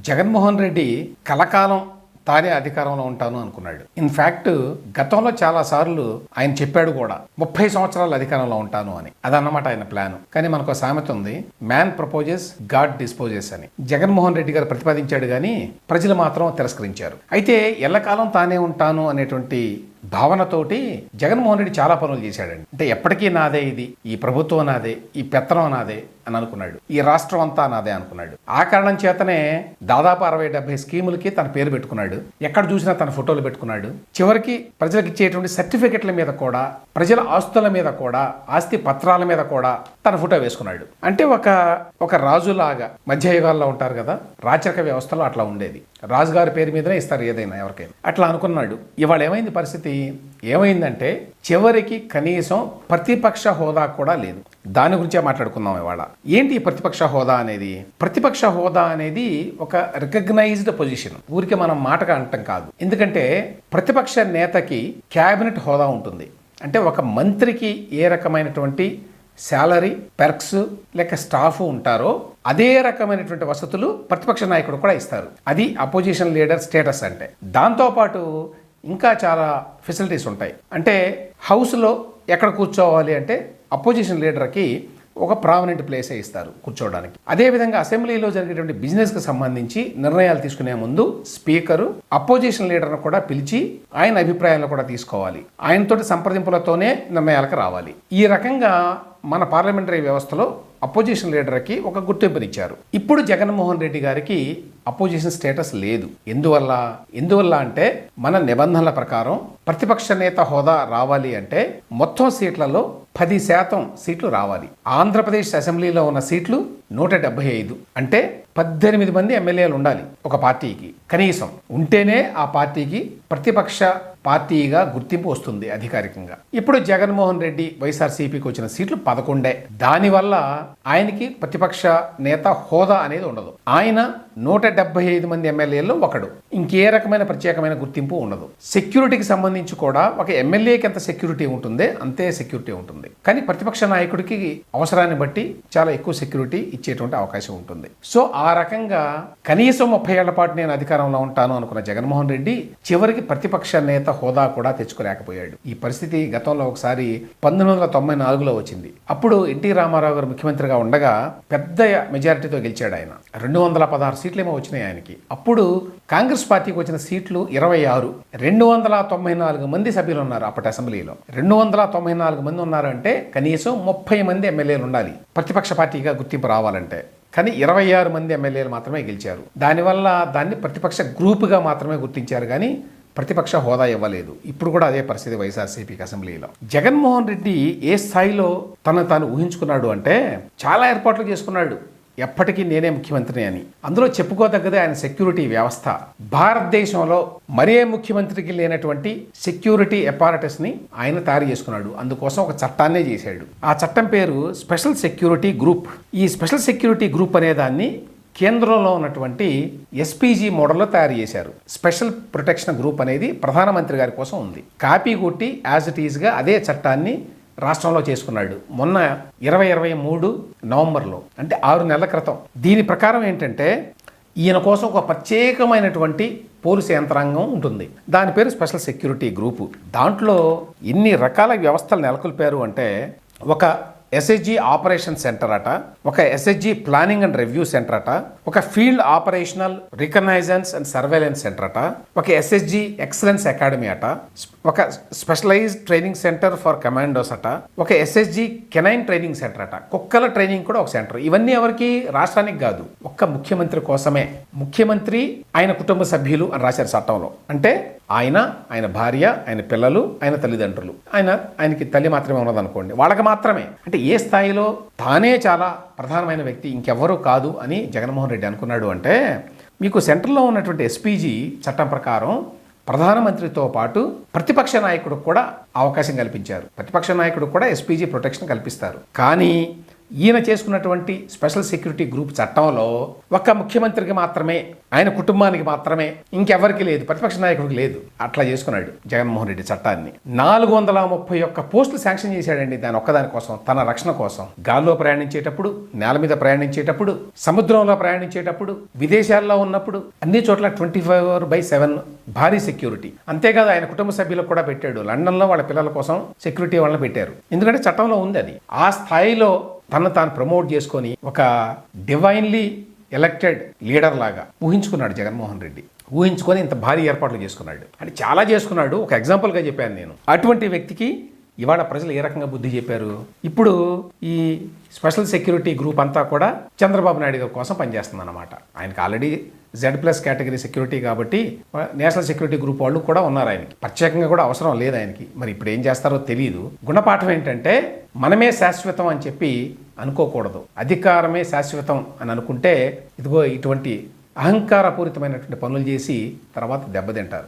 జగన్మోహన్ రెడ్డి కలకాలం తానే అధికారంలో ఉంటాను అనుకున్నాడు. ఇన్ఫ్యాక్ట్ గతంలో చాలా సార్లు ఆయన చెప్పాడు కూడా 30 సంవత్సరాలు అధికారంలో ఉంటాను అని. అదన్నమాట ఆయన ప్లాన్. కానీ మనకు సామెత ఉంది, మ్యాన్ ప్రపోజెస్ గాడ్ డిస్పోజెస్ అని. జగన్మోహన్ రెడ్డి గారు ప్రతిపాదించాడు కానీ ప్రజలు మాత్రం తిరస్కరించారు. అయితే ఎల్లకాలం తానే ఉంటాను అనేటువంటి భావనతోటి జగన్మోహన్ రెడ్డి చాలా పనులు చేశాడండి. అంటే ఎప్పటికీ నాదే, ఇది ఈ ప్రభుత్వం నాదే, ఈ పెత్తనం నాదే అని అనుకున్నాడు. ఈ రాష్ట్రం అంతా నాదే అనుకున్నాడు. ఆ కారణం చేతనే దాదాపు 60-70 స్కీములకి తన పేరు పెట్టుకున్నాడు. ఎక్కడ చూసినా తన ఫోటోలు పెట్టుకున్నాడు. చివరికి ప్రజలకు ఇచ్చేటువంటి సర్టిఫికెట్ల మీద కూడా, ప్రజల ఆస్తుల మీద కూడా, ఆస్తి పత్రాల మీద కూడా తన ఫోటో వేసుకున్నాడు. అంటే ఒక రాజులాగా, మధ్యయుగాల్లో ఉంటారు కదా, రాచరిక వ్యవస్థలో అట్లా ఉండేది. రాజుగారి పేరు మీదనే ఇస్తారు ఏదైనా ఎవరికైనా. అట్లా అనుకున్నాడు. ఇవాళ ఏమైంది పరిస్థితి? ఏమైందంటే చివరికి కనీసం ప్రతిపక్ష హోదా కూడా లేదు. దాని గురించే మాట్లాడుకుందాం ఇవాళ. ఏంటి ఈ ప్రతిపక్ష హోదా అనేది? ప్రతిపక్ష హోదా అనేది ఒక రికగ్నైజ్డ్ పొజిషన్. ఊరికే మనం మాటగా అంటాం కాదు. ఎందుకంటే ప్రతిపక్ష నేతకి క్యాబినెట్ హోదా ఉంటుంది. అంటే ఒక మంత్రికి ఏ రకమైనటువంటి శాలరీ, పెర్క్స్ లేక స్టాఫ్ ఉంటారో అదే రకమైనటువంటి వసతులు ప్రతిపక్ష నాయకుడు కూడా ఇస్తారు. అది అపోజిషన్ లీడర్ స్టేటస్ అంటే. దాంతోపాటు ఇంకా చాలా ఫెసిలిటీస్ ఉంటాయి. అంటే హౌస్లో ఎక్కడ కూర్చోవాలి అంటే అపోజిషన్ లీడర్కి ఒక ప్రామినెంట్ ప్లేసే ఇస్తారు కూర్చోవడానికి. అదేవిధంగా అసెంబ్లీలో జరిగేటువంటి బిజినెస్కి సంబంధించి నిర్ణయాలు తీసుకునే ముందు స్పీకరు అపోజిషన్ లీడర్ను కూడా పిలిచి ఆయన అభిప్రాయాలను కూడా తీసుకోవాలి. ఆయనతోటి సంప్రదింపులతోనే నిర్ణయాలకు రావాలి. ఈ రకంగా మన పార్లమెంటరీ వ్యవస్థలో అపోజిషన్ లీడర్కి ఒక గుర్తింపునిచ్చారు. ఇప్పుడు జగన్మోహన్ రెడ్డి గారికి అపోజిషన్ స్టేటస్ లేదు. ఎందువల్ల అంటే మన నిబంధనల ప్రకారం ప్రతిపక్ష నేత హోదా రావాలి అంటే మొత్తం సీట్లలో 10% సీట్లు రావాలి. ఆంధ్రప్రదేశ్ అసెంబ్లీలో ఉన్న సీట్లు 175. అంటే 18 మంది ఎమ్మెల్యేలు ఉండాలి ఒక పార్టీకి కనీసం. ఉంటేనే ఆ పార్టీకి ప్రతిపక్ష పార్టీగా గుర్తింపు వస్తుంది అధికారికంగా. ఇప్పుడు జగన్మోహన్ రెడ్డి వైఎస్ఆర్సీపీకి వచ్చిన సీట్లు 11. దానివల్ల ఆయనకి ప్రతిపక్ష నేత హోదా అనేది ఉండదు. ఆయన 175 మంది ఎమ్మెల్యేల్లో ఒకడు. ఇంకే రకమైన ప్రత్యేకమైన గుర్తింపు ఉండదు. సెక్యూరిటీకి సంబంధించి కూడా ఒక ఎమ్మెల్యేకి ఎంత సెక్యూరిటీ ఉంటుందే అంతే సెక్యూరిటీ ఉంటుంది. కానీ ప్రతిపక్ష నాయకుడికి అవసరాన్ని బట్టి చాలా ఎక్కువ సెక్యూరిటీ ఇచ్చేటువంటి అవకాశం ఉంటుంది. సో ఆ రకంగా కనీసం 30 ఏళ్ల పాటు నేను అధికారంలో ఉంటాను అనుకున్న జగన్మోహన్ రెడ్డి చివరికి ప్రతిపక్ష నేత హోదా కూడా తెచ్చుకోలేకపోయాడు. ఈ పరిస్థితి గతంలో ఒకసారి 1994లో వచ్చింది. అప్పుడు ఎన్టీ రామారావు గారు ముఖ్యమంత్రిగా ఉండగా పెద్ద మెజారిటీతో గెలిచాడు ఆయన. 216 సీట్లేమో వచ్చినాయి ఆయనకి. అప్పుడు కాంగ్రెస్ పార్టీకి వచ్చిన సీట్లు 26. 294 మంది సభ్యులు ఉన్నారు అప్పటి అసెంబ్లీలో. 294 మంది ఉన్నారంటే కనీసం 30 మంది ఎమ్మెల్యేలు ఉండాలి ప్రతిపక్ష పార్టీగా గుర్తింపు రావాలంటే. కానీ 26 మంది ఎమ్మెల్యేలు మాత్రమే గెలిచారు. దానివల్ల దాన్ని ప్రతిపక్ష గ్రూపుగా మాత్రమే గుర్తించారు కానీ ప్రతిపక్ష హోదా ఇవ్వలేదు. ఇప్పుడు కూడా అదే పరిస్థితి వైఎస్ఆర్సీపీకి అసెంబ్లీలో. జగన్మోహన్ రెడ్డి ఏ స్థాయిలో తాను ఊహించుకున్నాడు అంటే చాలా ఏర్పాట్లు చేసుకున్నాడు. ఎప్పటికీ నేనే ముఖ్యమంత్రిని అని. అందులో చెప్పుకోదగ్గదే ఆయన సెక్యూరిటీ వ్యవస్థ. భారతదేశంలో మరే ముఖ్యమంత్రికి లేనటువంటి సెక్యూరిటీ అపారటస్ని ఆయన తయారు చేసుకున్నాడు. అందుకోసం ఒక చట్టాన్నే చేశాడు. ఆ చట్టం పేరు స్పెషల్ సెక్యూరిటీ గ్రూప్. ఈ స్పెషల్ సెక్యూరిటీ గ్రూప్ అనే దాన్ని కేంద్రంలో ఉన్నటువంటి ఎస్పీజీ మోడల్లో తయారు చేశారు. స్పెషల్ ప్రొటెక్షన్ గ్రూప్ అనేది ప్రధానమంత్రి గారి కోసం ఉంది. కాపీ కొట్టి యాజ్ ఇట్ ఈజ్గా అదే చట్టాన్ని రాష్ట్రంలో చేసుకున్నాడు మొన్న 2023 నవంబర్లో, అంటే 6 నెలల క్రితం. దీని ప్రకారం ఏంటంటే ఈయన కోసం ఒక ప్రత్యేకమైనటువంటి పోలీసు యంత్రాంగం ఉంటుంది. దాని పేరు స్పెషల్ సెక్యూరిటీ గ్రూపు. దాంట్లో ఎన్ని రకాల వ్యవస్థలు నెలకొల్పారు అంటే ఒక ఎస్హెచ్జి ఆపరేషన్ సెంటర్ అట, ఒక SHG planning and review centre అట, ఒక field operational reconnaissance and surveillance centre అట, ఒక ఎస్హెచ్జి ఎక్సలెన్స్ అకాడమీ అట, ఒక specialised training centre for commandos అట, ఒక ఎస్హెచ్జి కెనైన్ ట్రైనింగ్ సెంటర్ అట, కుక్కల ట్రైనింగ్ కూడా ఒక సెంటర్. ఇవన్నీ ఎవరికి? రాష్ట్రానికి కాదు, ఒక్క ముఖ్యమంత్రి కోసమే. ముఖ్యమంత్రి, ఆయన కుటుంబ సభ్యులు అని రాశారు చట్టంలో. అంటే ఆయన భార్య, ఆయన పిల్లలు, ఆయన తల్లిదండ్రులు, ఆయనకి తల్లి మాత్రమే ఉన్నదనుకోండి, వాళ్ళకి మాత్రమే. అంటే ఏ స్థాయిలో తానే చాలా ప్రధానమైన వ్యక్తి, ఇంకెవ్వరూ కాదు అని జగన్మోహన్ రెడ్డి అనుకున్నాడు అంటే, మీకు సెంట్రల్లో ఉన్నటువంటి ఎస్పీజీ చట్టం ప్రకారం ప్రధానమంత్రితో పాటు ప్రతిపక్ష నాయకుడికి కూడా అవకాశం కల్పించారు. ప్రతిపక్ష నాయకుడికి కూడా ఎస్పీజీ ప్రొటెక్షన్ కల్పిస్తారు. కానీ ఈయన చేసుకున్నటువంటి స్పెషల్ సెక్యూరిటీ గ్రూప్ చట్టంలో ఒక ముఖ్యమంత్రికి మాత్రమే, ఆయన కుటుంబానికి మాత్రమే, ఇంకెవరికి లేదు, ప్రతిపక్ష నాయకుడికి లేదు. అట్లా చేసుకున్నాడు జగన్మోహన్ రెడ్డి చట్టాన్ని. 431 పోస్టులు శాంక్షన్ చేశాడండి దాని ఒక్కదాని కోసం, తన రక్షణ కోసం. గాల్లో ప్రయాణించేటప్పుడు, నేల మీద ప్రయాణించేటప్పుడు, సముద్రంలో ప్రయాణించేటప్పుడు, విదేశాల్లో ఉన్నప్పుడు అన్ని చోట్ల 24/7 భారీ సెక్యూరిటీ. అంతేకాదు ఆయన కుటుంబ సభ్యులకు కూడా పెట్టాడు. లండన్లో వాళ్ళ పిల్లల కోసం సెక్యూరిటీ వాళ్ళని పెట్టారు. ఎందుకంటే చట్టంలో ఉంది అది. ఆ స్థాయిలో తను తాను ప్రమోట్ చేసుకొని ఒక డివైన్లీ ఎలక్టెడ్ లీడర్ లాగా ఊహించుకున్నాడు జగన్మోహన్ రెడ్డి. ఊహించుకొని ఇంత భారీ ఏర్పాట్లు చేసుకున్నాడు. అంటే చాలా చేసుకున్నాడు. ఒక ఎగ్జాంపుల్గా చెప్పాను నేను. అటువంటి వ్యక్తికి ఇవాళ ప్రజలు ఏ రకంగా బుద్ధి చెప్పారు? ఇప్పుడు ఈ స్పెషల్ సెక్యూరిటీ గ్రూప్ అంతా కూడా చంద్రబాబు నాయుడు గారి కోసం పనిచేస్తుంది అన్నమాట. ఆయనకి ఆల్రెడీ Z+ కేటగిరీ సెక్యూరిటీ కాబట్టి నేషనల్ సెక్యూరిటీ గ్రూప్ వాళ్ళు కూడా ఉన్నారు. ఆయనకి ప్రత్యేకంగా కూడా అవసరం లేదు ఆయనకి. మరి ఇప్పుడు ఏం చేస్తారో తెలియదు. గుణపాఠం ఏంటంటే మనమే శాశ్వతం అని చెప్పి అనుకోకూడదు. అధికారమే శాశ్వతం అని అనుకుంటే ఇదిగో ఇటువంటి అహంకారపూరితమైనటువంటి పనులు చేసి తర్వాత దెబ్బతింటారు.